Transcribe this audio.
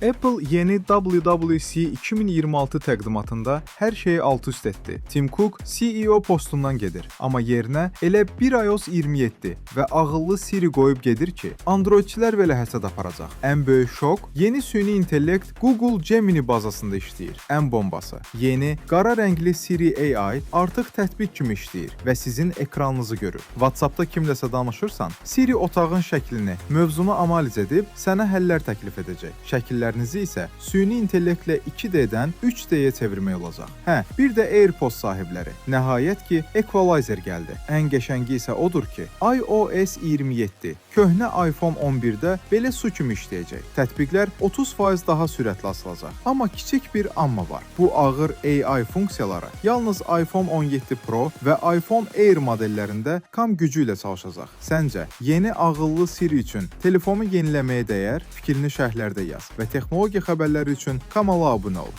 Apple yeni WWDC 2026 təqdimatında hər şeyi alt-üst etdi. Tim Cook CEO postundan gedir, amma yerinə elə bir iOS 27 və ağıllı Siri qoyub gedir ki, Androidçilər belə həsəd aparacaq. Ən böyük şok, yeni süni intellekt Google Gemini bazasında işləyir. Ən bombası, yeni qara rəngli Siri AI artıq tətbiq kimi işləyir və sizin ekranınızı görür. WhatsApp-da kimləsə danışırsan, Siri otağın şəklini, mövzunu analiz edib sənə həllər təklif edəcək. Şəkillərinizi isə süni intellektlə 2D-dən 3D-yə çevirmək olacaq. Bir də AirPods sahibləri. Nəhayət ki, Equalizer gəldi. Ən qəşəngi isə odur ki, iOS 27 köhnə iPhone 11-də belə su kimi işləyəcək. Tətbiqlər 30% daha sürətli açılacaq. Amma kiçik bir amma var. Bu ağır AI funksiyaları yalnız iPhone 17 Pro və iPhone Air modellərində kam gücü ilə çalışacaq. Səncə, yeni ağıllı Siri üçün telefonu yeniləməyə dəyər? Fikrini şərhlərdə yaz və texnologiya xəbərləri üçün kanala abunə ol.